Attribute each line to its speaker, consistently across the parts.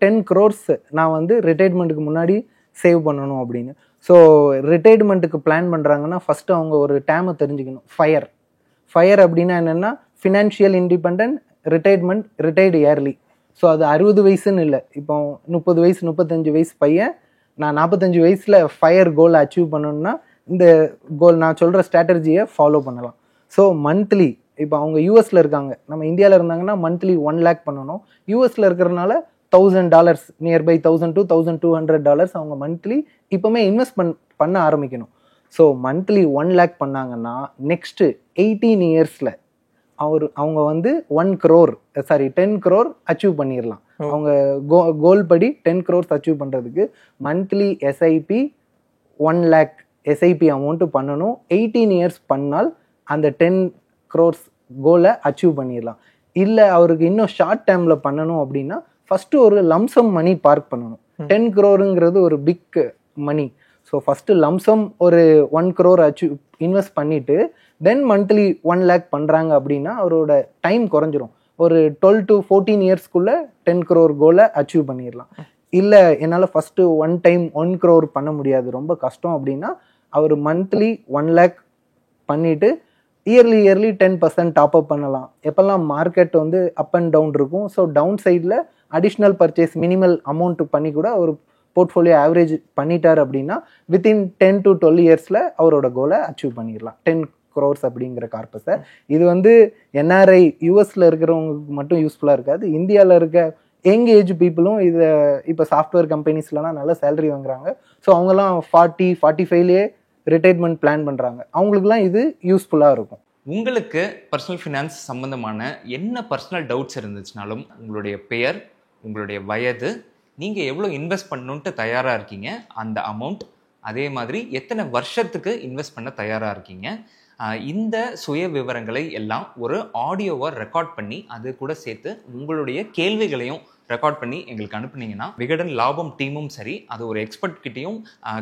Speaker 1: 10 crores நான் வந்து ரிட்டையர்மெண்ட்டுக்கு முன்னாடி சேவ் பண்ணணும் அப்படின்னு. ஸோ ரிட்டையர்மெண்ட்டுக்கு பிளான் பண்ணுறாங்கன்னா ஃபஸ்ட்டு அவங்க ஒரு டேமை தெரிஞ்சுக்கணும். ஃபயர் அப்படின்னா என்னென்னா financial independent retired early. So அது 60 வயசுன்னு இல்லை. இப்போ 30 வயசு 35 வயசு பையன் நான் 45 வயசில் ஃபயர் கோலை அச்சீவ் பண்ணணும்னா இந்த கோல் நான் சொல்கிற ஸ்ட்ராட்டஜியை ஃபாலோ பண்ணலாம். ஸோ மந்த்லி இப்போ அவங்க யூஎஸில் இருக்காங்க, நம்ம இந்தியாவில் இருந்தாங்கன்னா மந்த்லி 1 lakh பண்ணணும். யூஎஸில் இருக்கிறனால $1000 நியர்பை $1000 to $1200 அவங்க மந்த்லி இப்போமே இன்வெஸ்ட் பண்ண ஆரம்பிக்கணும். ஸோ மந்த்லி 1 lakh பண்ணாங்கன்னா நெக்ஸ்ட்டு 18 இயர்ஸில் அவங்க வந்து 10 crore அச்சீவ் பண்ணிடலாம். அவங்க கோல் படி 10 crores அச்சீவ் பண்ணுறதுக்கு monthly SIP 1 lakh SIP amount பண்ணணும். 18 இயர்ஸ் பண்ணால் அந்த 10 crores கோலை அச்சீவ் பண்ணிடலாம். இல்லை அவருக்கு இன்னும் ஷார்ட் டைமில் பண்ணணும் அப்படின்னா ஃபஸ்ட்டு ஒரு லம்சம் மணி பார்க் பண்ணணும். 10 crore ஒரு big money. So first lump sum ஒரு 1 crore அச்சீவ் இன்வெஸ்ட் பண்ணிவிட்டு தென் மந்த்லி 1 lakh பண்ணுறாங்க அப்படின்னா அவரோட டைம் குறைஞ்சிரும். ஒரு 12 to 14 இயர்ஸ்க்குள்ளே 10 crore கோலை அச்சீவ் பண்ணிடலாம். இல்லை என்னால் ஃபஸ்ட்டு 1 crore பண்ண முடியாது, ரொம்ப கஷ்டம் அப்படின்னா அவர் மந்த்லி 1 lakh பண்ணிவிட்டு இயர்லி 10% டாப்அப் பண்ணலாம். எப்போல்லாம் மார்க்கெட் வந்து அப் அண்ட் டவுன் இருக்கும், ஸோ டவுன் சைடில் அடிஷ்னல் பர்ச்சேஸ் மினிமல் அமௌண்ட் பண்ணி கூட ஒரு போர்ட்ஃபோலியோ ஆவரேஜ் பண்ணிட்டார் அப்படின்னா வித்தின் 10 to 12 இயர்ஸில் அவரோட கோலை அச்சீவ் பண்ணிடலாம். 10 crores அப்படிங்கிற கார்பஸை. இது வந்து என்ஆர்ஐ யூஎஸில் இருக்கிறவங்களுக்கு மட்டும் யூஸ்ஃபுல்லாக இருக்காது, இந்தியாவில் இருக்க யங் ஏஜ் பீப்புளும் இதை இப்போ சாஃப்ட்வேர் கம்பெனிஸ்லாம் நல்ல சேலரி வாங்குறாங்க. ஸோ அவங்கெல்லாம் 40-45லேயே ரிட்டையர்மெண்ட் பிளான் பண்ணுறாங்க, அவங்களுக்குலாம் இது யூஸ்ஃபுல்லாக இருக்கும்.
Speaker 2: உங்களுக்கு பர்சனல் ஃபினான்ஸ் சம்மந்தமான என்ன பர்சனல் டவுட்ஸ் இருந்துச்சுனாலும் உங்களுடைய பெயர், உங்களுடைய வயது, நீங்கள் எவ்வளோ இன்வெஸ்ட் பண்ணணுன்ட்டு தயாராக இருக்கீங்க, அந்த அமௌண்ட், அதே மாதிரி எத்தனை வருஷத்துக்கு இன்வெஸ்ட் பண்ண தயாராக இருக்கீங்க, இந்த சுய விவரங்களை எல்லாம் ஒரு ஆடியோவை ரெக்கார்ட் பண்ணி அது கூட சேர்த்து உங்களுடைய கேள்விகளையும் ரெக்கார்ட் பண்ணி எங்களுக்கு அனுப்புனீங்கன்னா விகடன் லாபம் டீமும் சரி, அது ஒரு எக்ஸ்பர்ட் கிட்டையும்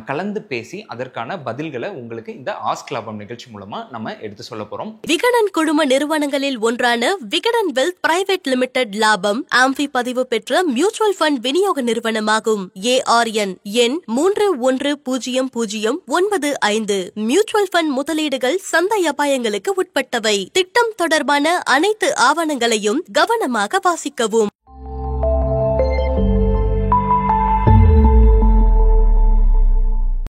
Speaker 2: கலந்து பேசி அதற்கான பதில்களை உங்களுக்கு இந்த ஆஸ்க் லாபம் நிகழ்ச்சி மூலமா நம்ம எடுத்து சொல்ல போறோம்.
Speaker 3: விகடன் குழும நிறுவனங்களில் ஒன்றான விகடன் வெல்த் பிரைவேட் லிமிடெட் லாபம் ஆம்பி பதிவு பெற்ற மியூச்சுவல் ஃபண்ட் விநியோக நிறுவனமாகும். ARN எண் 310095. மியூச்சுவல் ஃபண்ட் முதலீடுகள் சந்தை அபாயங்களுக்கு உட்பட்டவை. திட்டம் தொடர்பான அனைத்து ஆவணங்களையும் கவனமாக வாசிக்கவும்.